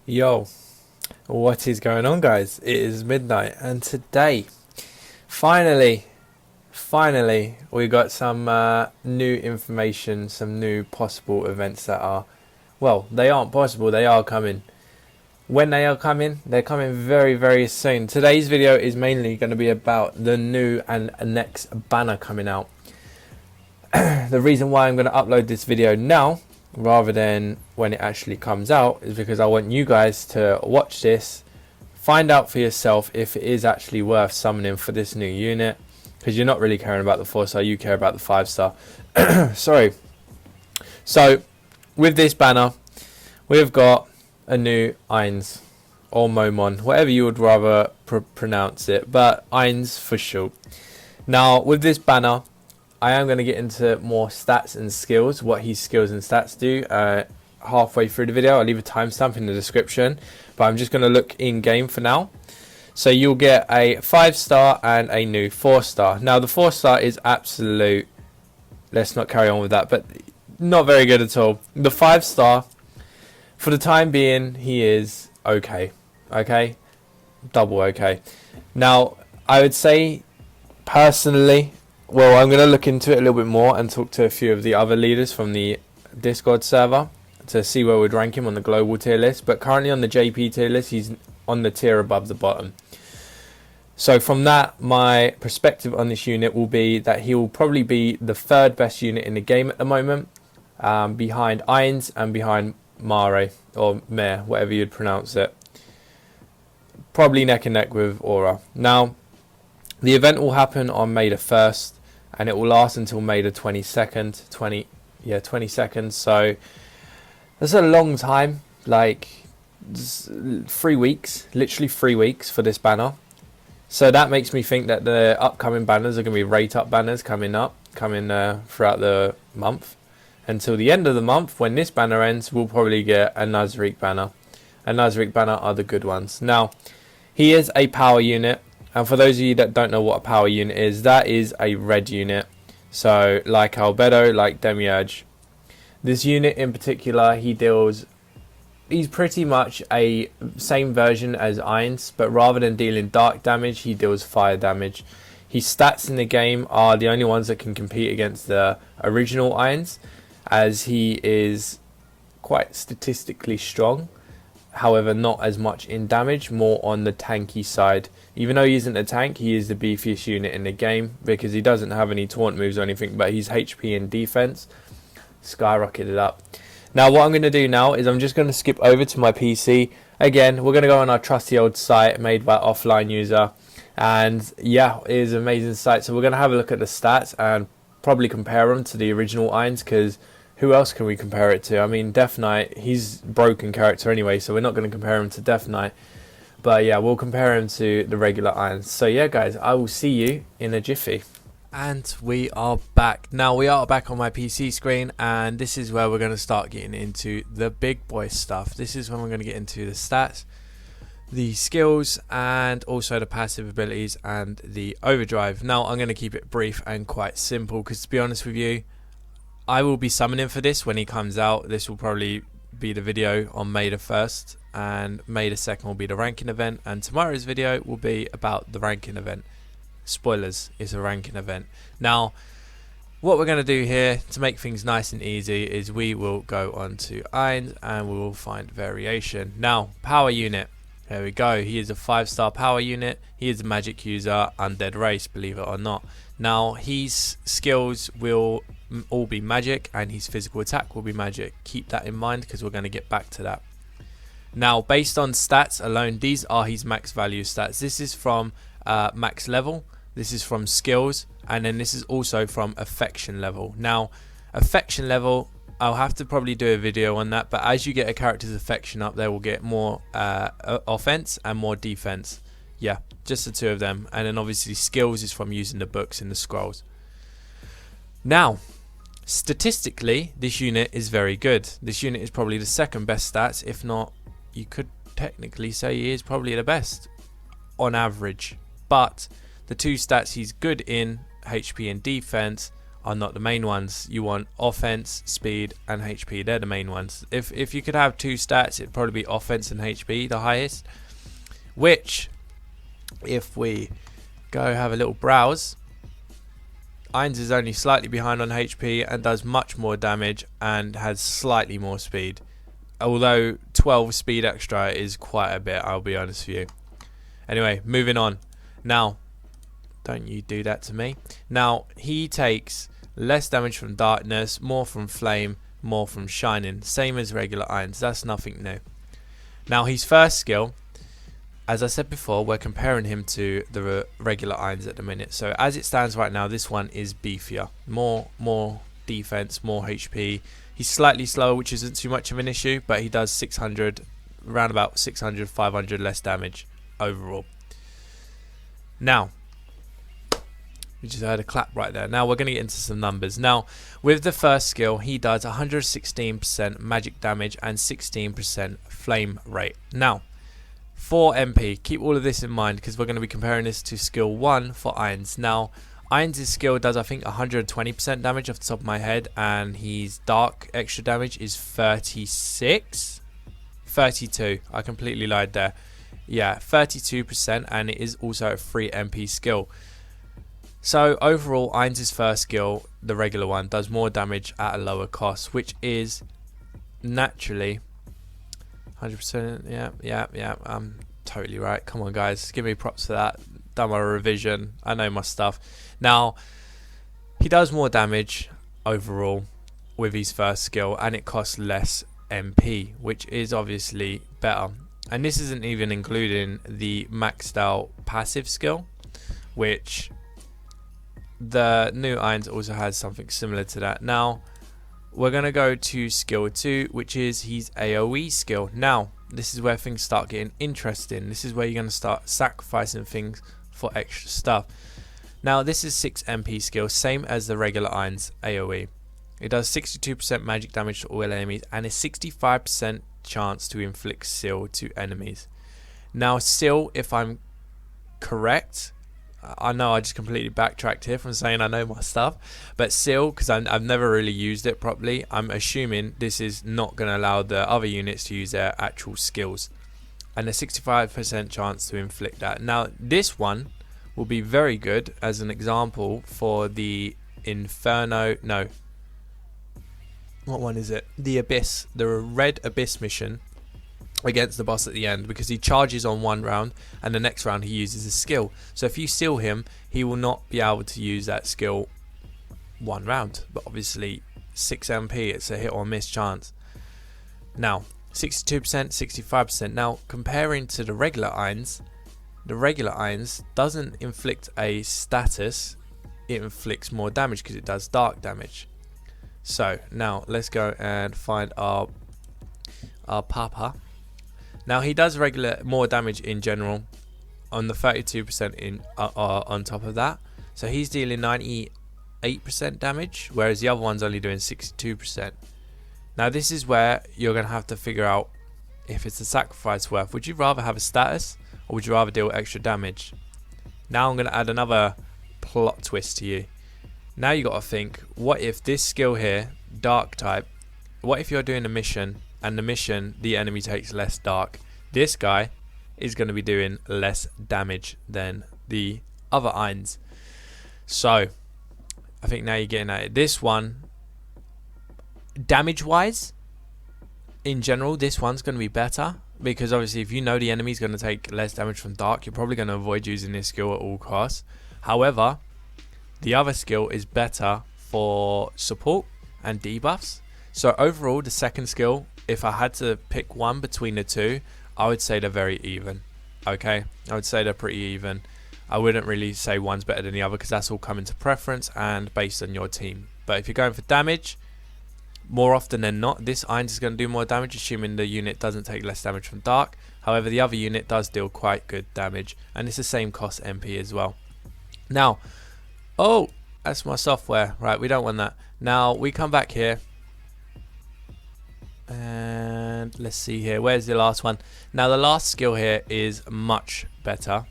Yo, what is going on, guys? It is midnight, and today, finally, we got some new information, some new possible events that are, well, they aren't possible, they are coming. When they are coming, they're coming very, very soon. Today's video is mainly going to be about the new and next banner coming out. The reason why I'm going to upload this video now rather than when it actually comes out is because I want you guys to watch this, find out for yourself if it is actually worth summoning for this new unit, because you're not really caring about the 4-star, you care about the 5-star. Sorry. So with this banner we've got a new Eins or Momon, whatever you would rather pronounce it, but Eins for short. Now with this banner I am going to get into more stats and skills, what his skills and stats do halfway through the video. I'll leave a timestamp in the description, but I'm just going to look in game for now. So you'll get a 5-star and a new 4-star. Now the 4-star is absolute, let's not carry on with that, but not very good at all. The 5-star, for the time being, he is okay. Okay? Double okay. Now, I would say, personally, well, I'm going to look into it a little bit more and talk to a few of the other leaders from the Discord server to see where we'd rank him on the global tier list. But currently on the JP tier list, he's on the tier above the bottom. So from that, my perspective on this unit will be that he will probably be the third best unit in the game at the moment, behind Eins and behind Mare, or Mare, whatever you'd pronounce it. Probably neck and neck with Aura. Now, the event will happen on May the 1st. And it will last until May the 22nd, 20 seconds. So that's a long time, like 3 weeks, literally 3 weeks for this banner. So that makes me think that the upcoming banners are going to be rate up banners coming throughout the month. Until the end of the month, when this banner ends, we'll probably get a Nazarick banner. A Nazarick banner are the good ones. Now, he is a power unit. And for those of you that don't know what a power unit is, that is a red unit. So like Albedo, like Demiurge. This unit in particular, he's pretty much a same version as Eins, but rather than dealing dark damage, he deals fire damage. His stats in the game are the only ones that can compete against the original Eins, as he is quite statistically strong. However, not as much in damage, more on the tanky side. Even though he isn't a tank, he is the beefiest unit in the game because he doesn't have any taunt moves or anything, but his HP and defense skyrocketed up. Now what I'm going to do now is I'm just going to skip over to my PC. Again, we're going to go on our trusty old site made by offline user, and yeah, it is an amazing site. So we're going to have a look at the stats and probably compare them to the original Eins, because who else can we compare it to? I mean, Death Knight, he's a broken character anyway, so we're not going to compare him to Death Knight. But yeah, we'll compare him to the regular Eins. So yeah, guys, I will see you in a jiffy. And we are back. Now, we are back on my PC screen, and this is where we're going to start getting into the big boy stuff. This is when we're going to get into the stats, the skills, and also the passive abilities and the overdrive. Now, I'm going to keep it brief and quite simple, because to be honest with you, I will be summoning for this when he comes out. This will probably be the video on May the 1st, and May the 2nd will be the ranking event, and tomorrow's video will be about the ranking event. Spoilers, it's a ranking event. Now, what we're going to do here to make things nice and easy is we will go on to Eins and we will find variation. Now, power unit. There we go. He is a 5-star power unit. He is a magic user, undead race, believe it or not. Now, his skills will all be magic, and his physical attack will be magic. Keep that in mind, because we're going to get back to that. Now, based on stats alone, these are his max value stats. This is from max level, this is from skills, and then this is also from affection level. Now, affection level, I'll have to probably do a video on that, but as you get a character's affection up, they will get more offense and more defense. Yeah, just the two of them. And then obviously skills is from using the books and the scrolls. Now, statistically, this unit is very good. This unit is probably the second best stats, if not, you could technically say he is probably the best on average. But the two stats he's good in, HP and defense, are not the main ones. You want offense, speed, and HP. They're the main ones. If you could have two stats, it'd probably be offense and HP the highest. Which, if we go have a little browse, Ainz is only slightly behind on HP and does much more damage and has slightly more speed. Although 12 speed extra is quite a bit, I'll be honest with you. Anyway, moving on. Now, don't you do that to me. Now, he takes less damage from darkness, more from flame, more from shining. Same as regular Ainz. That's nothing new. Now, his first skill, as I said before, we're comparing him to the regular Ainz at the minute. So as it stands right now, this one is beefier. More defense, more HP. He's slightly slower, which isn't too much of an issue, but he does 600, around about 600, 500 less damage overall. Now, we just heard a clap right there. Now we're going to get into some numbers. Now, with the first skill, he does 116% magic damage and 16% flame rate. Now, for MP, keep all of this in mind because we're going to be comparing this to skill 1 for Ainz. Now, Ainz' skill does, I think, 120% damage off the top of my head, and his dark extra damage is 36? 32. I completely lied there. Yeah, 32%, and it is also a free MP skill. So, overall, Ainz' first skill, the regular one, does more damage at a lower cost, which is naturally 100%. Yeah, I'm totally right. Come on, guys, give me props for that. Done my revision. I know my stuff. Now, he does more damage overall with his first skill, and it costs less MP, which is obviously better. And this isn't even including the maxed out passive skill, which the new Ainz also has something similar to that. Now, we're going to go to skill 2, which is his AoE skill. Now, this is where things start getting interesting. This is where you're going to start sacrificing things for extra stuff. Now, this is 6 MP skill, same as the regular Ainz AoE. It does 62% magic damage to all enemies and a 65% chance to inflict seal to enemies. Now, seal, if I'm correct, I know I just completely backtracked here from saying I know my stuff, but seal, because I've never really used it properly, I'm assuming this is not going to allow the other units to use their actual skills, and a 65% chance to inflict that. Now, this one will be very good as an example for the Inferno, no, what one is it? The Abyss, the Red Abyss mission against the boss at the end, because he charges on one round and the next round he uses a skill. So if you seal him, he will not be able to use that skill one round, but obviously 6 MP, it's a hit or miss chance. Now 62%, 65%. Now comparing to the regular Ainz, the regular Ainz doesn't inflict a status, it inflicts more damage because it does dark damage. So now let's go and find our Papa. Now he does more damage in general on the 32% in on top of that. So he's dealing 98% damage, whereas the other one's only doing 62%. Now this is where you're going to have to figure out if it's a sacrifice worth. Would you rather have a status or would you rather deal extra damage? Now I'm going to add another plot twist to you. Now you got to think, what if this skill here, dark type, what if you're doing a mission and the mission the enemy takes less dark? This guy is going to be doing less damage than the other Ainz. So I think now you're getting at it. This one, damage wise, in general, this one's going to be better, because obviously if you know the enemy's going to take less damage from dark, you're probably going to avoid using this skill at all costs. However, the other skill is better for support and debuffs. So overall, the second skill, if I had to pick one between the two, I would say they're very even. Okay, I would say they're pretty even. I wouldn't really say one's better than the other, because that's all coming to preference and based on your team. But if you're going for damage, more often than not, this Ainz is going to do more damage, assuming the unit doesn't take less damage from dark. However, the other unit does deal quite good damage, and it's the same cost MP as well. Now, oh, that's my software. Right, we don't want that. Now, we come back here. And let's see here. Where's the last one? Now, the last skill here is much better.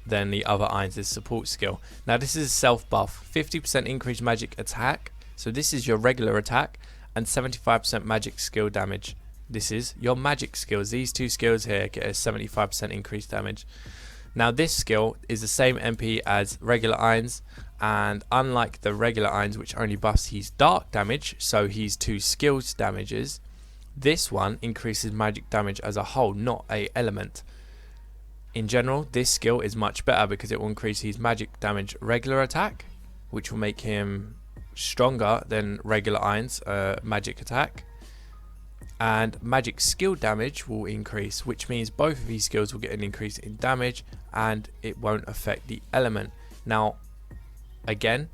than the other Irons' support skill. Now this is a self buff, 50% increased magic attack, so this is your regular attack, and 75% magic skill damage. This is your magic skills. These two skills here get a 75% increased damage. Now this skill is the same MP as regular Irons, and unlike the regular Irons which only buffs his dark damage, so his 2 skills damages, this one increases magic damage as a whole, not a element. In general, this skill is much better because it will increase his magic damage regular attack, which will make him stronger than regular Irons magic attack, and magic skill damage will increase, which means both of these skills will get an increase in damage and it won't affect the element. Now again,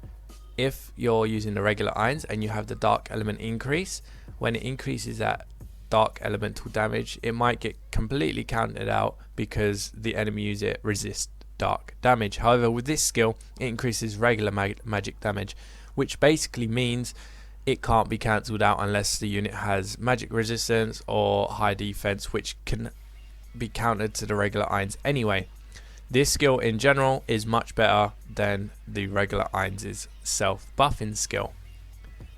if you're using the regular Irons and you have the dark element increase, when it increases that dark elemental damage, it might get completely counted out because the enemy use it resist dark damage. However, with this skill it increases regular magic damage, which basically means it can't be cancelled out unless the unit has magic resistance or high defense, which can be countered to the regular Irons anyway. This skill in general is much better than the regular Irons' self buffing skill.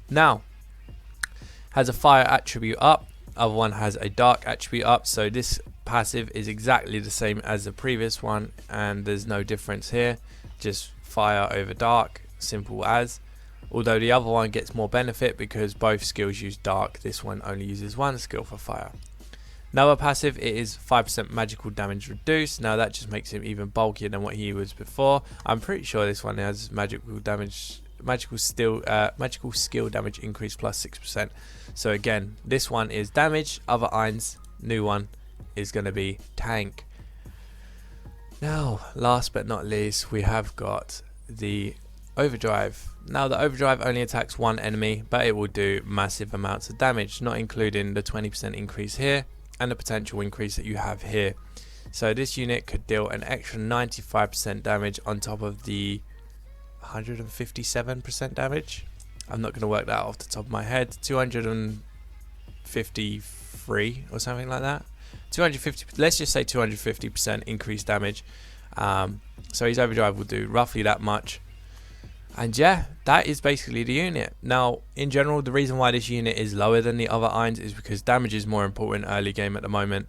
Now, has a fire attribute up, other one has a dark attribute up, so this passive is exactly the same as the previous one and there's no difference here, just fire over dark, simple as. Although the other one gets more benefit because both skills use dark, this one only uses one skill for fire. Another passive, it is 5% magical damage reduced. Now that just makes him even bulkier than what he was before. I'm pretty sure this one has magical skill damage increase plus 6%. So again, this one is damage, other Irons, new one is going to be tank. Now, last but not least, we have got the Overdrive. Now the Overdrive only attacks one enemy, but it will do massive amounts of damage, not including the 20% increase here and the potential increase that you have here. So this unit could deal an extra 95% damage on top of the 157% damage. I'm not going to work that off the top of my head. 253 or something like that. 250. Let's just say 250% increased damage. So his Overdrive will do roughly that much. And yeah, that is basically the unit. Now, in general, the reason why this unit is lower than the other Irons is because damage is more important early game at the moment.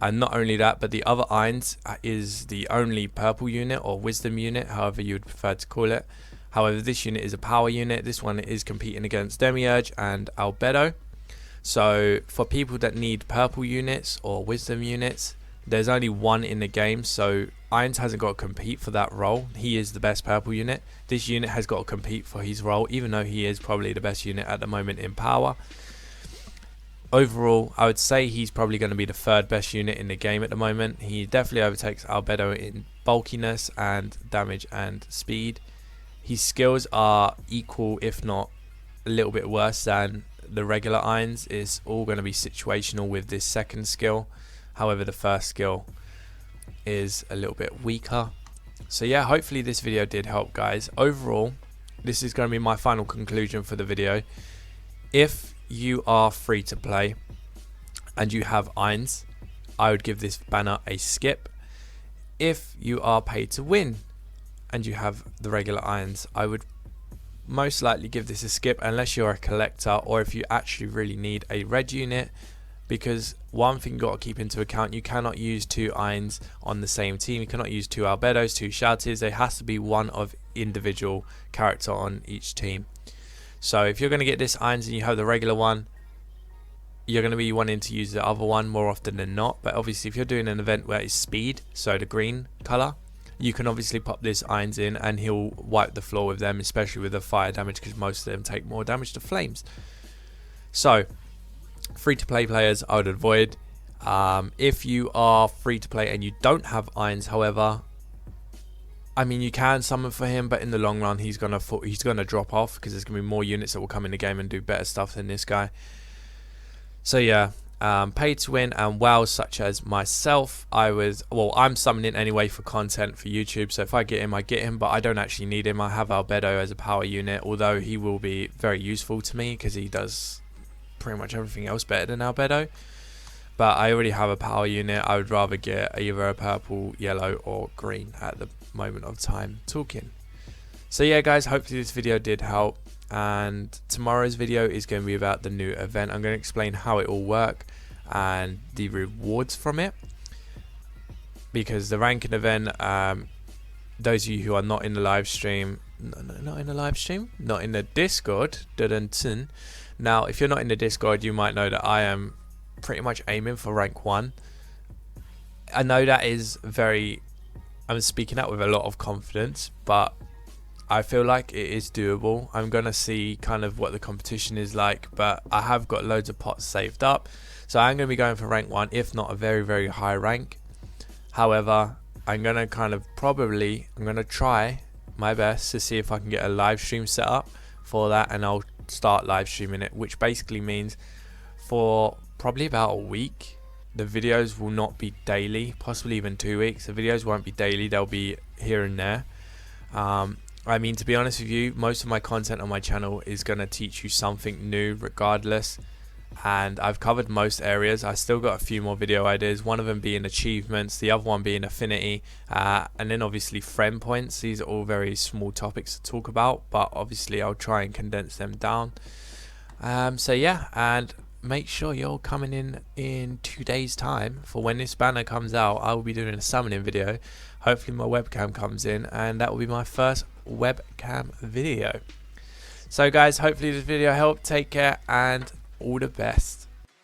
And not only that, but the other Irons is the only purple unit or wisdom unit, however you would prefer to call it. However, this unit is a power unit. This one is competing against Demiurge and Albedo. So for people that need purple units or wisdom units, there's only one in the game, so Irons hasn't got to compete for that role. He is the best purple unit. This unit has got to compete for his role, even though he is probably the best unit at the moment in power. Overall, I would say he's probably going to be the third best unit in the game at the moment. He definitely overtakes Albedo in bulkiness and damage and speed. His skills are equal, if not a little bit worse than the regular Irons. It's all going to be situational with this second skill. However, the first skill is a little bit weaker. So yeah, hopefully this video did help, guys. Overall, this is going to be my final conclusion for the video. If you are free to play and you have Irons, I would give this banner a skip. If you are paid to win and you have the regular Irons, I would most likely give this a skip unless you're a collector or if you actually really need a red unit. Because one thing you've got to keep into account, you cannot use 2 Irons on the same team. You cannot use 2 Albedos, 2 Shouters. There has to be one of individual character on each team. So if you're going to get this Irons and you have the regular one, you're going to be wanting to use the other one more often than not. But obviously if you're doing an event where it's speed, so the green colour, you can obviously pop this Irons in and he'll wipe the floor with them, especially with the fire damage, because most of them take more damage to flames. So free to play players I would avoid. If you are free to play and you don't have Irons, however, I mean, you can summon for him, but in the long run he's gonna drop off because there's gonna be more units that will come in the game and do better stuff than this guy. So yeah, pay to win and wows such as myself, I'm summoning anyway for content for YouTube, so if I get him, I get him, but I don't actually need him. I have Albedo as a power unit, although he will be very useful to me because he does pretty much everything else better than Albedo. but I already have a power unit. I would rather get either a purple, yellow or green at the moment of time talking. So yeah guys, hopefully this video did help, and tomorrow's video is going to be about the new event. I'm going to explain how it all works and the rewards from it, because the ranking event, those of you who are not in the live stream, not in the Discord, now if you're not in the Discord, you might know that I am pretty much aiming for rank 1. I know that is I'm speaking out with a lot of confidence, but I feel like it is doable. I'm gonna see kind of what the competition is like, but I have got loads of pots saved up, so I'm gonna be going for rank 1, if not a very, very high rank. However, I'm gonna try my best to see if I can get a live stream set up for that, and I'll start live streaming it, which basically means for probably about a week the videos will not be daily, possibly even 2 weeks. The videos won't be daily, they'll be here and there. I mean, to be honest with you, most of my content on my channel is going to teach you something new regardless, and I've covered most areas. I still got a few more video ideas, one of them being achievements, the other one being affinity, and then obviously friend points. These are all very small topics to talk about, but obviously I'll try and condense them down. So yeah, and make sure you're coming in 2 days time for when this banner comes out. I will be doing a summoning video. Hopefully my webcam comes in, and that will be my first webcam video. So guys, hopefully this video helped. Take care and all the best.